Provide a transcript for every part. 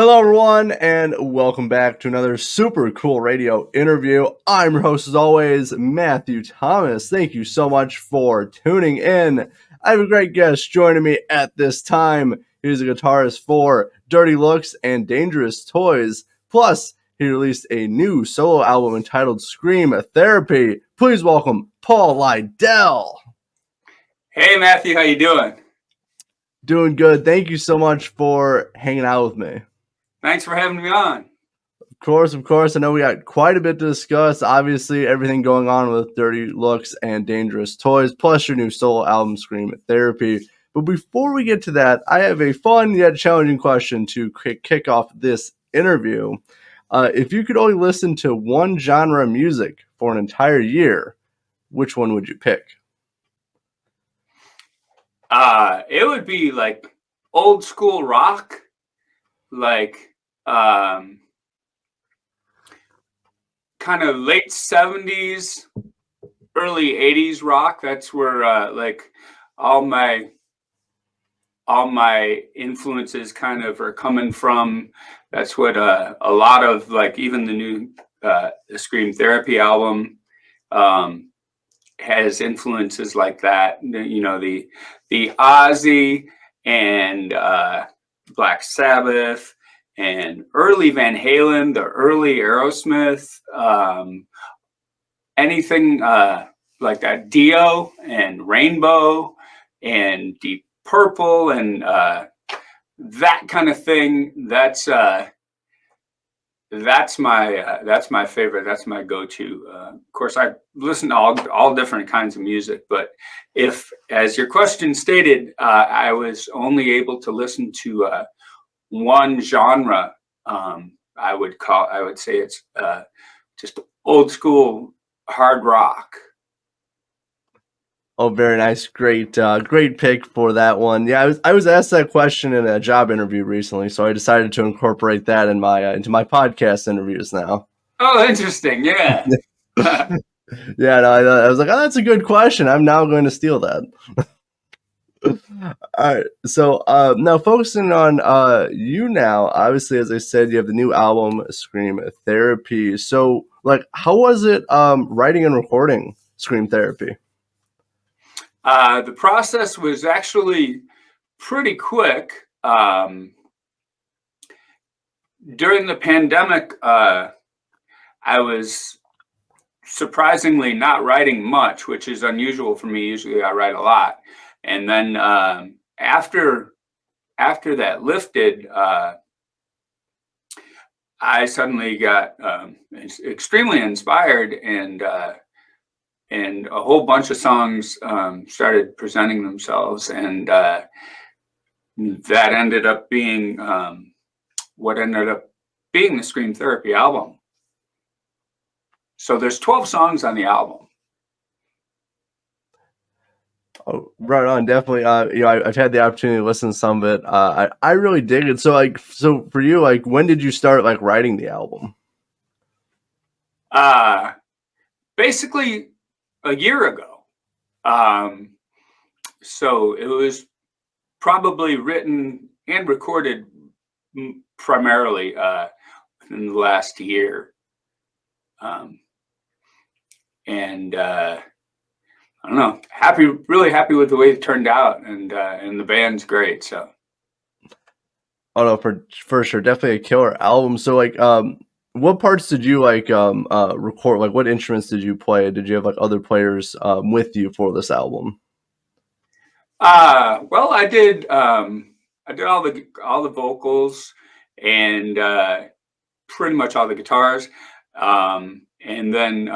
Hello, everyone, and welcome back to another super cool radio interview. I'm your host, as always, Matthew Thomas. Thank you so much for tuning in. I have a great guest joining me at this time. He's a guitarist for Dirty Looks and Dangerous Toys. Plus, he released a new solo album entitled Scream Therapy. Please welcome Paul Lidel. Hey, Matthew, how you doing? Doing good. Thank you so much for hanging out with me. Thanks for having me on. Of course. I know we got quite a bit to discuss. Obviously, everything going on with Dirty Looks and Dangerous Toys, plus your new solo album, Scream Therapy. But before we get to that, I have a fun yet challenging question to kick off this interview. If you could only listen to one genre of music for an entire year, which one would you pick? It would be like old school rock, like kind of late 70s, early 80s rock. That's where like all my influences kind of are coming from. That's what a lot of, like, even the new Scream Therapy album has influences like that. You know, the Ozzy and Black Sabbath and early Van Halen, the early Aerosmith, anything like that, Dio and Rainbow and Deep Purple and that kind of thing. That's my favorite. That's my go-to. Of course, I listen to all different kinds of music, but if, as your question stated, I was only able to listen to one genre, I would say it's just old school hard rock. Oh, very nice. Great pick for that one. Yeah, I was asked that question in a job interview recently, so I decided to incorporate that in my into my podcast interviews now. Oh, interesting. Yeah. Yeah, no, I was like, oh, that's a good question. I'm now going to steal that. All right. So now focusing on you now, obviously, as I said, you have the new album, Scream Therapy. So, like, how was it writing and recording Scream Therapy? The process was actually pretty quick. During the pandemic, I was surprisingly not writing much, which is unusual for me. Usually I write a lot. And then after that lifted, I suddenly got extremely inspired, and a whole bunch of songs started presenting themselves, and that ended up being what ended up being the Scream Therapy album. So there's 12 songs on the album. Oh, right on, definitely. I've had the opportunity to listen to some of it. I really dig it. So for you, like, when did you start like writing the album? Basically a year ago. So it was probably written and recorded primarily in the last year. And I don't know, really happy with the way it turned out, and the band's great. So, Oh no, for sure, definitely a killer album. So like, what parts did you like record? Like, what instruments did you play? Did you have like other players with you for this album? well, I did all the vocals and pretty much all the guitars, and then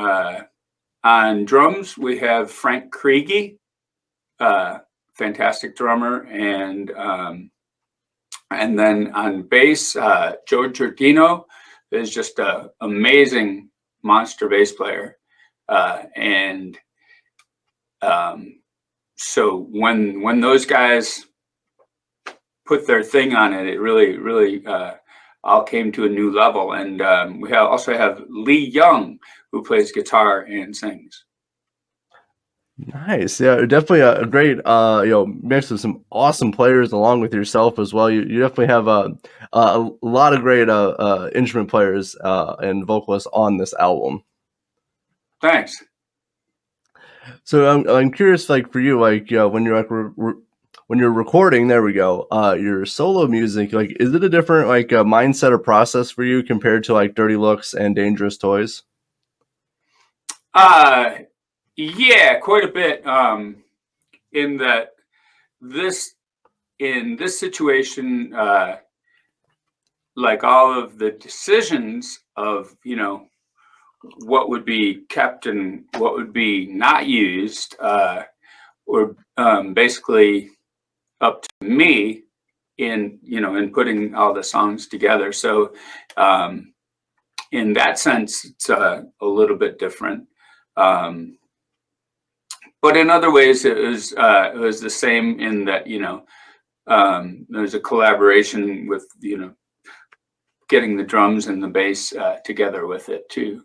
on drums we have Frank Kriege, fantastic drummer, and then on bass, Joe Giordino is just an amazing monster bass player, and so when those guys put their thing on it, it really all came to a new level. And we also have Lee Young, who plays guitar and sings. Nice. Yeah, definitely a great mix of some awesome players along with yourself as well. You definitely have a lot of great instrument players and vocalists on this album. Thanks. So I'm curious, like for you, like when you're like when you're recording, there we go. Your solo music, like, is it a different like mindset or process for you compared to like Dirty Looks and Dangerous Toys? Uh, yeah, quite a bit. In that this in this situation, like all of the decisions of what would be kept and what would be not used, were basically up to me in putting all the songs together. So in that sense, it's a little bit different. Um, but in other ways, it was the same in that there's a collaboration with getting the drums and the bass together with it too.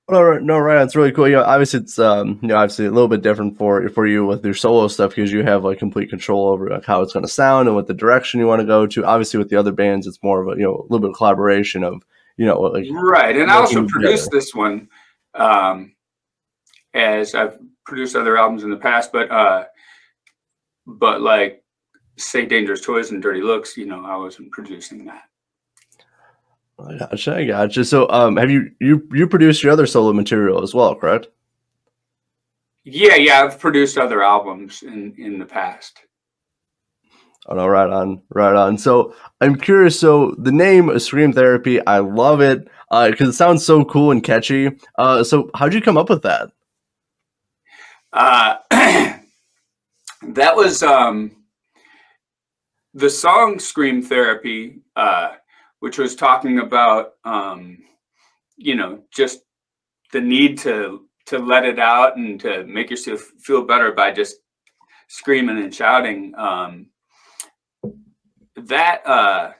No, right, no, right. It's really cool. Obviously it's obviously a little bit different for you with your solo stuff because you have like complete control over like how it's going to sound and what the direction you want to go to. Obviously, with the other bands, it's more of a a little bit of collaboration of like Right, and I also working together. produced this one, as I've produced other albums in the past, but like say Dangerous Toys and Dirty Looks, I wasn't producing that. I gotcha. So, have you produced your other solo material as well, correct? Yeah, I've produced other albums in the past. Oh no, right on, right on. So I'm curious. So the name Scream Therapy, I love it because it sounds so cool and catchy. So how'd you come up with that? Uh, that was the song Scream Therapy, which was talking about just the need to let it out and to make yourself feel better by just screaming and shouting. That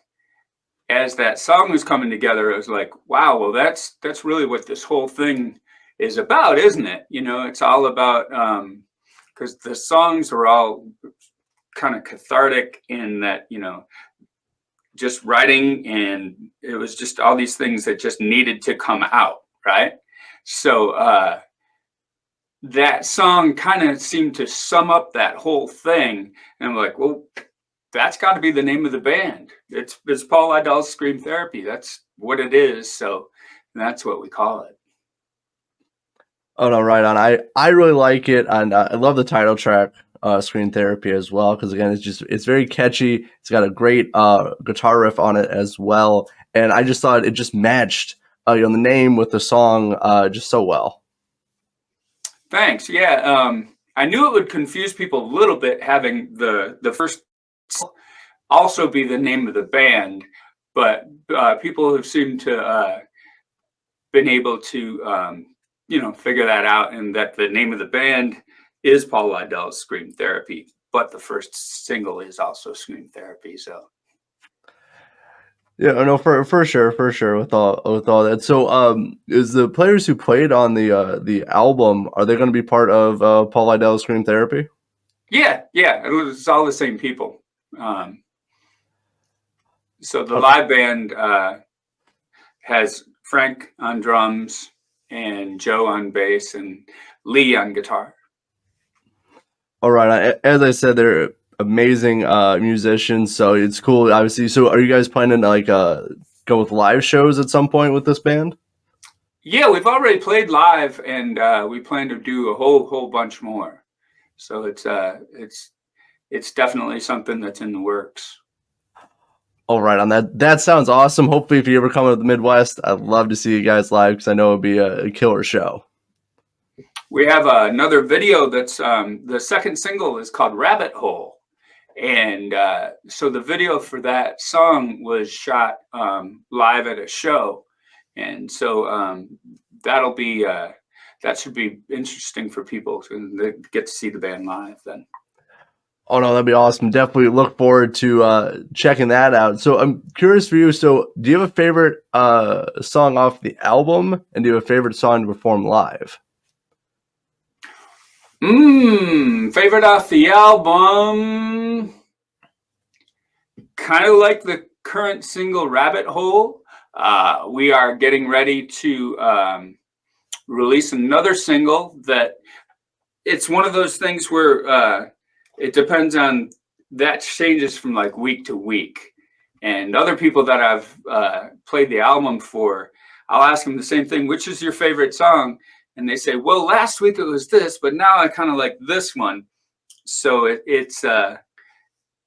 as that song was coming together, it was like, wow, well, that's really what this whole thing is about, isn't it? It's all about because the songs are all kind of cathartic in that just writing, and it was just all these things that just needed to come out, right? So that song kind of seemed to sum up that whole thing, and I'm like, well, that's got to be the name of the band. It's Paul Lidell's Scream Therapy. That's what it is. So that's what we call it. Oh no, right on. I really like it, and I love the title track, "Screen Therapy" as well, because again, it's very catchy. It's got a great guitar riff on it as well, and I just thought it just matched, the name with the song, just so well. Thanks. Yeah, I knew it would confuse people a little bit having the first also be the name of the band, but people have seemed to been able to figure that out, and that the name of the band is Paul Lidell's Scream Therapy, but the first single is also Scream Therapy. So Yeah, no, for sure, with all that. So, is the players who played on the album are they going to be part of Paul Lidell's Scream Therapy? yeah, it's all the same people. Um, so the Oh, live band has Frank on drums and Joe on bass and Lee on guitar. all right. As I said, they're amazing musicians, so it's cool. Obviously, so are you guys planning to like go with live shows at some point with this band? Yeah, we've already played live, and we plan to do a whole bunch more. So it's definitely something that's in the works. All right, on that. That sounds awesome. Hopefully, if you ever come to the Midwest, I'd love to see you guys live because I know it'd be a killer show. We have another video that's the second single is called Rabbit Hole. And so the video for that song was shot live at a show. And so that'll be that should be interesting for people to get to see the band live then. Oh no, that'd be awesome. Definitely look forward to checking that out. So I'm curious for you. So do you have a favorite song off the album, and do you have a favorite song to perform live? Favorite off the album, kind of like the current single Rabbit Hole. We are getting ready to release another single that it's one of those things where it depends on, that changes from like week to week. And other people that I've played the album for, I'll ask them the same thing, which is your favorite song? And they say, well, last week it was this, but now I kind of like this one. So it's kind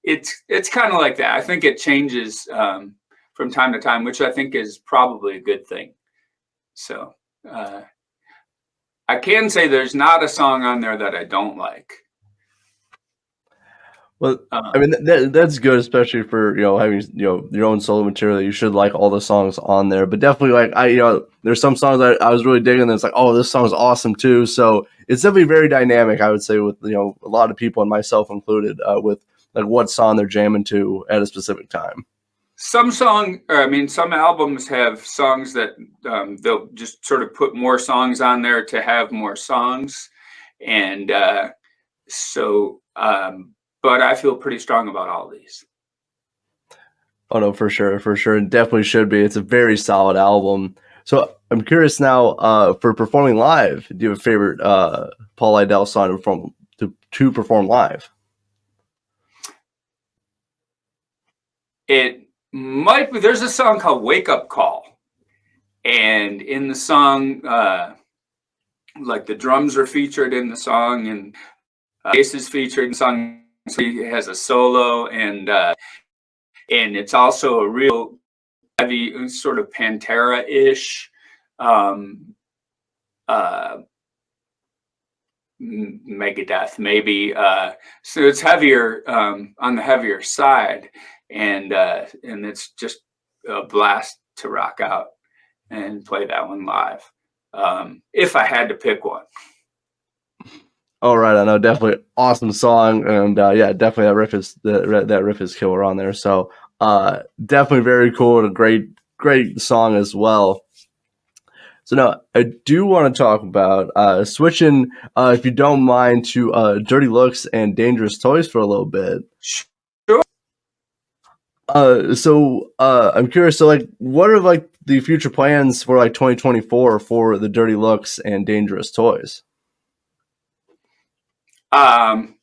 of like that. I think it changes from time to time, which I think is probably a good thing. So I can say there's not a song on there that I don't like. Well, I mean that's good, especially for having your own solo material. You should like all the songs on there, but definitely like there's some songs that I was really digging. That's like, oh, this song is awesome too. So it's definitely very dynamic. I would say with a lot of people and myself included with like what song they're jamming to at a specific time. Some albums have songs that they'll just sort of put more songs on there to have more songs, and but I feel pretty strong about all these. Oh no, for sure, it definitely should be. It's a very solid album. So I'm curious now, for performing live, do you have a favorite Paul Lidel song to perform live? It might be. There's a song called "Wake Up Call," and in the song, like the drums are featured in the song, and bass is featured in the song. So he has a solo, and it's also a real heavy sort of Pantera-ish Megadeth maybe. So it's heavier, on the heavier side, and it's just a blast to rock out and play that one live, if I had to pick one. All right, I know, definitely awesome song, and yeah, definitely that riff is killer on there. So definitely very cool and a great song as well. So now I do want to talk about switching, if you don't mind, to Dirty Looks and Dangerous Toys for a little bit. Sure. So I'm curious. So like, what are like the future plans for like 2024 for the Dirty Looks and Dangerous Toys?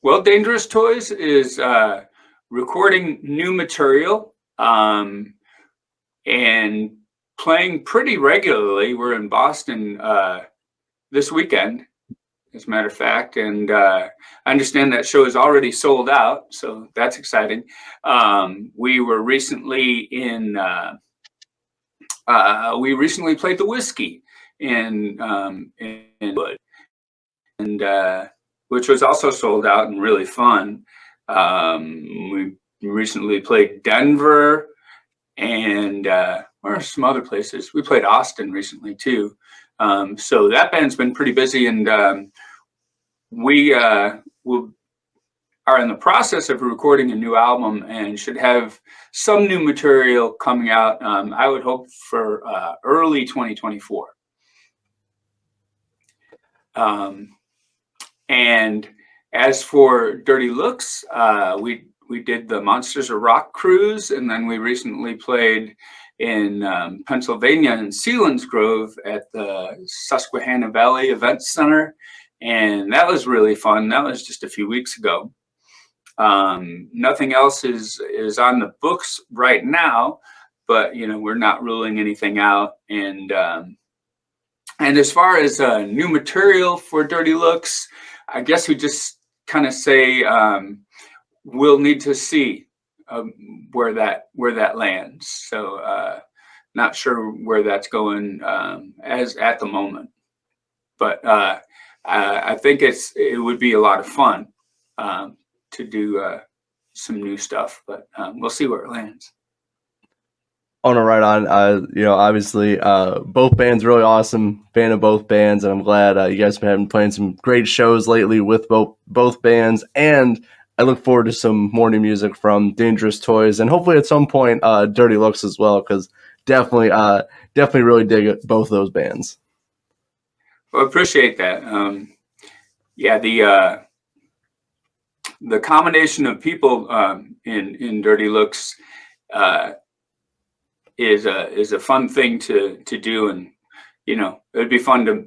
Well, Dangerous Toys is recording new material and playing pretty regularly. We're in Boston this weekend, as a matter of fact, and I understand that show is already sold out, so that's exciting. We recently played the Whiskey in Wood, and which was also sold out and really fun. We recently played Denver, and where are some other places? We played Austin recently too. So that band's been pretty busy, and we are in the process of recording a new album and should have some new material coming out. I would hope for early 2024. And as for Dirty Looks, we did the Monsters of Rock cruise, and then we recently played in Pennsylvania in Selinsgrove at the Susquehanna Valley Event Center, and that was really fun. That was just a few weeks ago. Nothing else is on the books right now, but we're not ruling anything out. And as far as new material for Dirty Looks, I guess we just kind of say we'll need to see where that lands. So not sure where that's going as at the moment, but I think it would be a lot of fun to do some new stuff, but we'll see where it lands. Oh no, right on. Obviously, both bands really awesome. Fan of both bands, and I'm glad you guys have been playing some great shows lately with both bands. And I look forward to some more new music from Dangerous Toys, and hopefully at some point, Dirty Looks as well, because definitely really dig both of those bands. Well, I appreciate that. yeah, the combination of people in Dirty Looks is a fun thing to do, and it'd be fun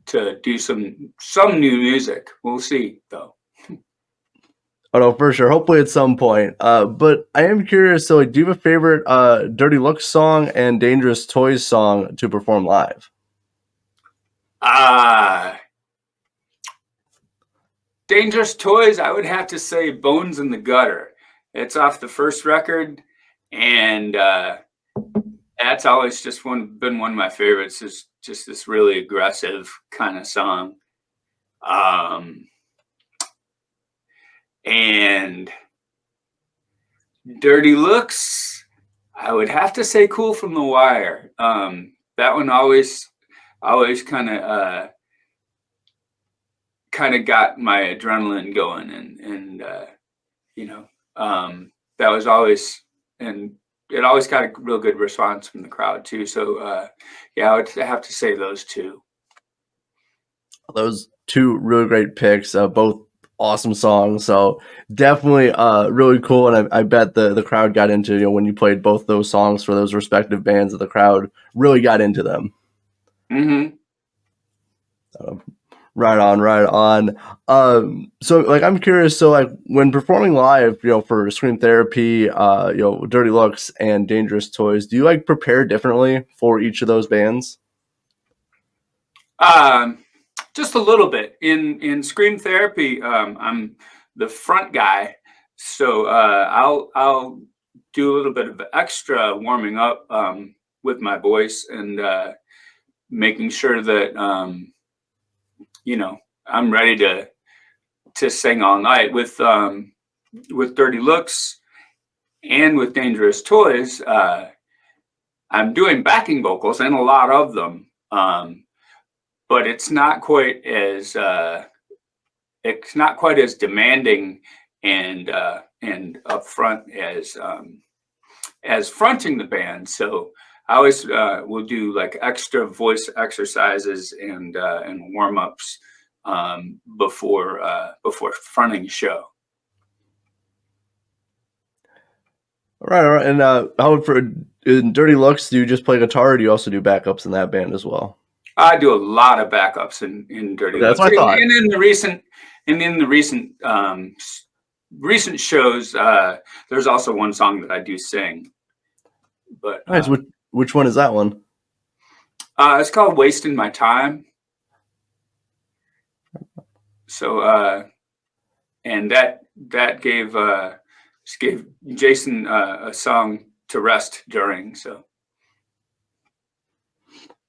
to do some new music. We'll see though. Oh no, for sure. Hopefully at some point. But I am curious. So, like, do you have a favorite Dirty Looks song and Dangerous Toys song to perform live? Dangerous Toys, I would have to say Bones in the Gutter. It's off the first record, and that's always just been one of my favorites. Is just this really aggressive kind of song. And Dirty Looks, I would have to say Cool from the Wire. That one always kind of got my adrenaline going, and that was always, and it always got a real good response from the crowd too. So yeah, I would have to say those two. Those two really great picks, both awesome songs. So definitely really cool. And I bet the crowd got into, when you played both those songs for those respective bands, that the crowd really got into them. Mm-hmm. Right on, right on. So like, I'm curious. So like, when performing live, for Scream Therapy, Dirty Looks and Dangerous Toys, do you like prepare differently for each of those bands? Just a little bit. In Scream Therapy, I'm the front guy, so I'll do a little bit of extra warming up with my voice, and making sure that I'm ready to sing all night. With Dirty Looks and with Dangerous Toys, I'm doing backing vocals, and a lot of them. But it's not quite as demanding and upfront as fronting the band. So I always will do like extra voice exercises and warm ups before fronting the show. All right. And how for in Dirty Looks, do you just play guitar, or do you also do backups in that band as well? I do a lot of backups in Dirty Looks. That's what I thought. And in the recent shows, there's also one song that I do sing. But nice. Which one is that one? It's called "Wasting My Time." So and that gave Jason a song to rest during. So.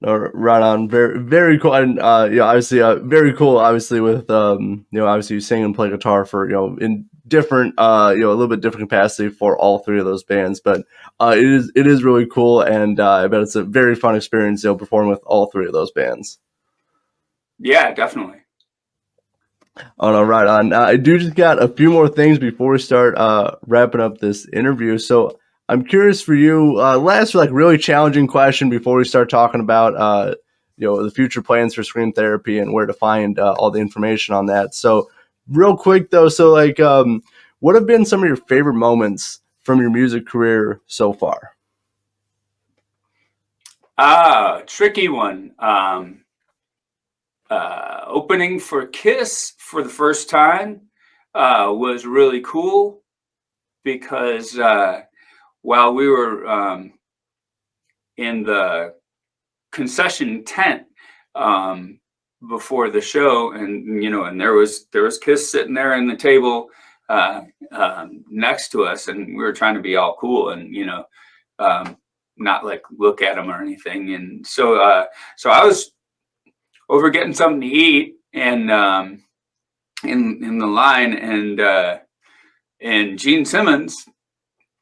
Right on. Very, very cool. And obviously very cool, obviously, with obviously you sing and play guitar for in different a little bit different capacity for all three of those bands. But it is really cool, and I bet it's a very fun experience performing with all three of those bands. Yeah, definitely. Oh no, right on. I do just got a few more things before we start wrapping up this interview. So I'm curious for you, last like really challenging question before we start talking about the future plans for Scream Therapy and where to find all the information on that. So real quick though, so like what have been some of your favorite moments from your music career so far? Tricky one. Opening for Kiss for the first time was really cool, because while we were in the concession tent before the show, and there was Kiss sitting there in the table next to us, and we were trying to be all cool and not like look at them or anything. And so I was over getting something to eat, and in the line, and Gene Simmons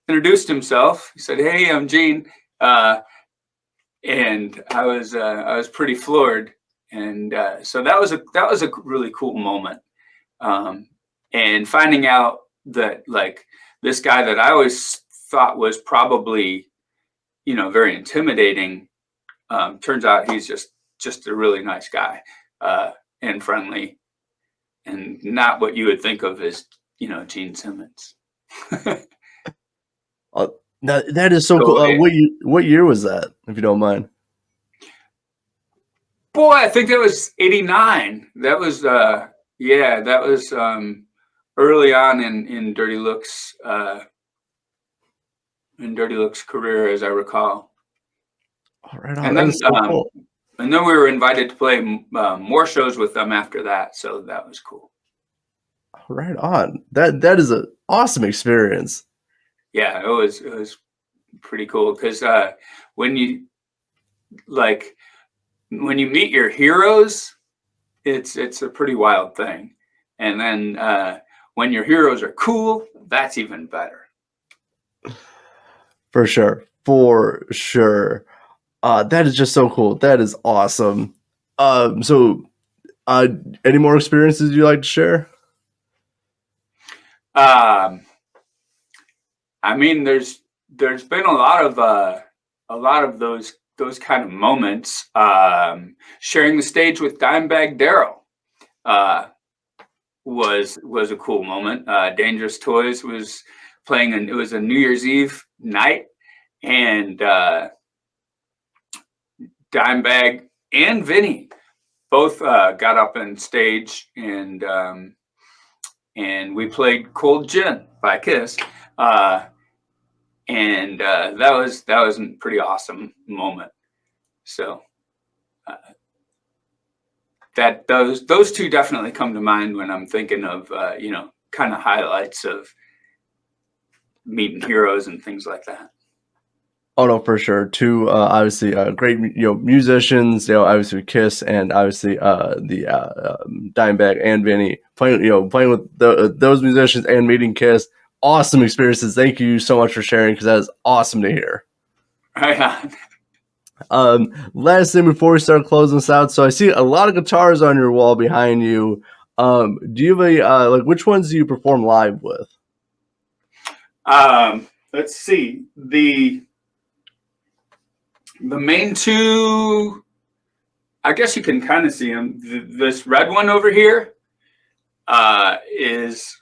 introduced himself. He said, "Hey, I'm Gene," and I was pretty floored, and so that was a really cool moment, and finding out that like this guy that I always thought was probably very intimidating, turns out he's just a really nice guy and friendly, not what you would think of as, Gene Simmons. That is so cool. What year was that, if you don't mind? Boy, I think that was 89. That was that was early on in Dirty Look's career, as I recall. All right, on. And That then is so cool. And then we were invited to play more shows with them after that, so that was cool. Right on. That is an awesome experience. Yeah, it was pretty cool because when you meet your heroes, it's a pretty wild thing, and then when your heroes are cool, that's even better. For sure. That is just so cool. That is awesome. So, any more experiences you'd like to share? I mean, there's been a lot of those kind of moments. Sharing the stage with Dimebag Darrell was a cool moment. Dangerous Toys was playing, and it was a New Year's Eve night, and Dimebag and Vinny both got up on stage, and we played Cold Gin by Kiss, and that was a pretty awesome moment. So that those two definitely come to mind when I'm thinking of kind of highlights of meeting heroes and things like that. Oh no, for sure. Two obviously great musicians. Obviously Kiss, and obviously the Dimebag and Vinny playing with those musicians and meeting Kiss. Awesome experiences. Thank you so much for sharing, because that is awesome to hear. Right. Last thing before we start closing this out, so I see a lot of guitars on your wall behind you. Do you have which ones do you perform live with? Let's see. The main two, I guess you can kind of see them. This red one over here is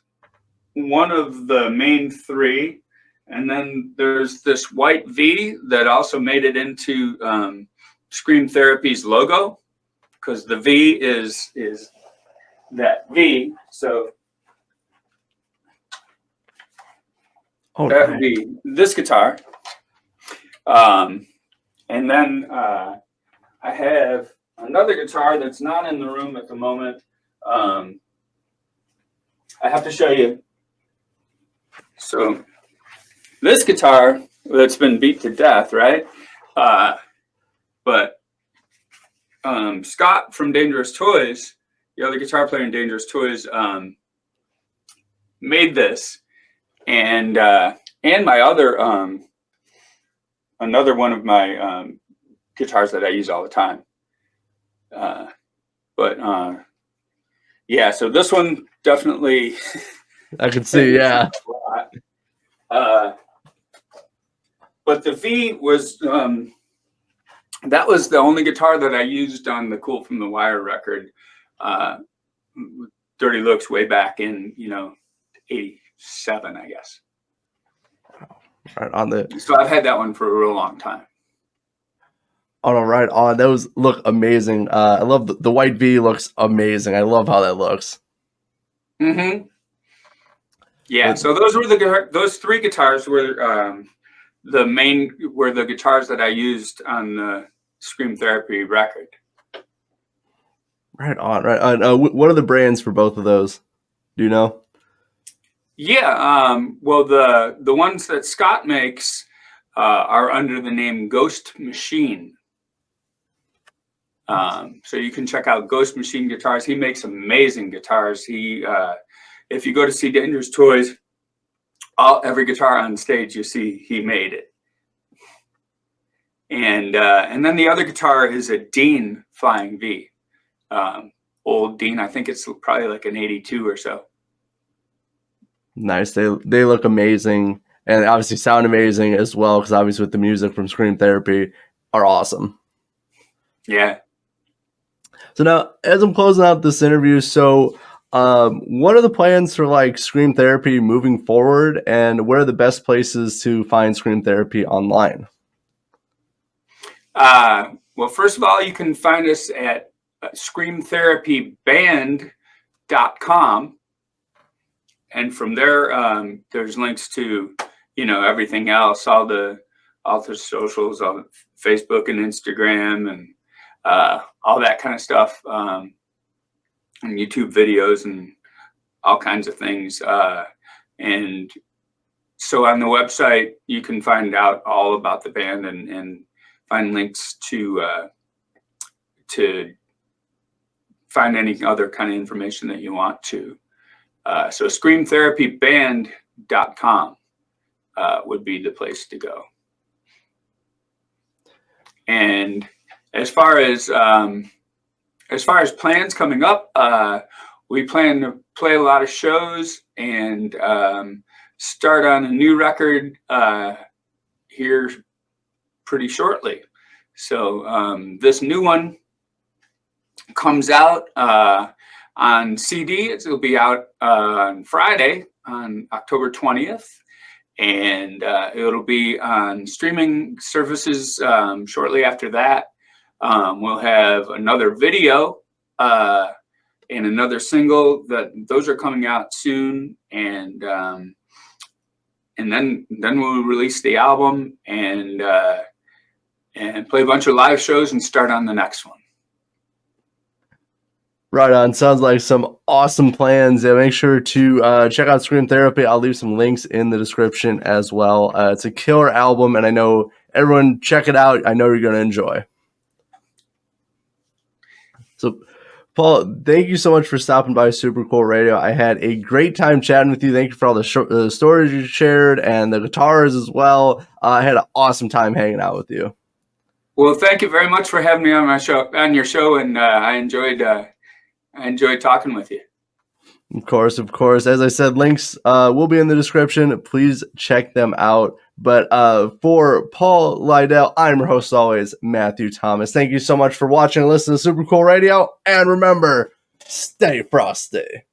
one of the main three. And then there's this white V that also made it into Scream Therapy's logo, because the V is that V. So that would be this guitar. And then I have another guitar that's not in the room at the moment. I have to show you. So this guitar that's been beat to death, right? But Scott from Dangerous Toys, the other guitar player in Dangerous Toys, made this, and my other another one of my guitars that I use all the time. Yeah, so this one definitely I can see, yeah. But the V was that was the only guitar that I used on the Cool from the Wire record, Dirty Looks, way back in 87, I guess. Right on the. So I've had that one for a real long time. All right on. Those look amazing. I love the white V. Looks amazing. I love how that looks. Mm-hmm. Yeah. So those three guitars were the guitars that I used on the Scream Therapy record. Right on. Right on. What are the brands for both of those? Do you know? Yeah. Well, the ones that Scott makes are under the name Ghost Machine. So you can check out Ghost Machine Guitars. He makes amazing guitars. If you go to see Dangerous Toys, every guitar on stage you see, he made it. And then the other guitar is a Dean Flying V, old Dean. I think it's probably like an 82 or so. Nice. They look amazing, and obviously sound amazing as well, because obviously with the music from Scream Therapy are awesome. Yeah. So now, as I'm closing out this interview, so What are the plans for like Scream Therapy moving forward, and where are the best places to find Scream Therapy online? Well, first of all, you can find us at screamtherapyband.com. And from there, there's links to, everything else, all the socials, all the Facebook and Instagram and all that kind of stuff, and YouTube videos and all kinds of things. And so on the website, you can find out all about the band and find links to find any other kind of information that you want to. So screamtherapyband.com would be the place to go. And as far as plans coming up, we plan to play a lot of shows and start on a new record here pretty shortly. So this new one comes out on CD. It'll be out on Friday, on October 20th. And it'll be on streaming services shortly after that. We'll have another video and another single. Those are coming out soon. And then we'll release the album and play a bunch of live shows and start on the next one. Right on. Sounds like some awesome plans. Yeah, make sure to check out Scream Therapy. I'll leave some links in the description as well. It's a killer album, and I know everyone check it out. I know you're going to enjoy. So, Paul, thank you so much for stopping by Super Cool Radio. I had a great time chatting with you. Thank you for all the stories you shared and the guitars as well. I had an awesome time hanging out with you. Well, thank you very much for having me on your show, and I enjoyed talking with you. Of course. As I said, links will be in the description. Please check them out. But for Paul Lidel, I'm your host always, Matthew Thomas. Thank you so much for watching and listening to Super Cool Radio. And remember, stay frosty.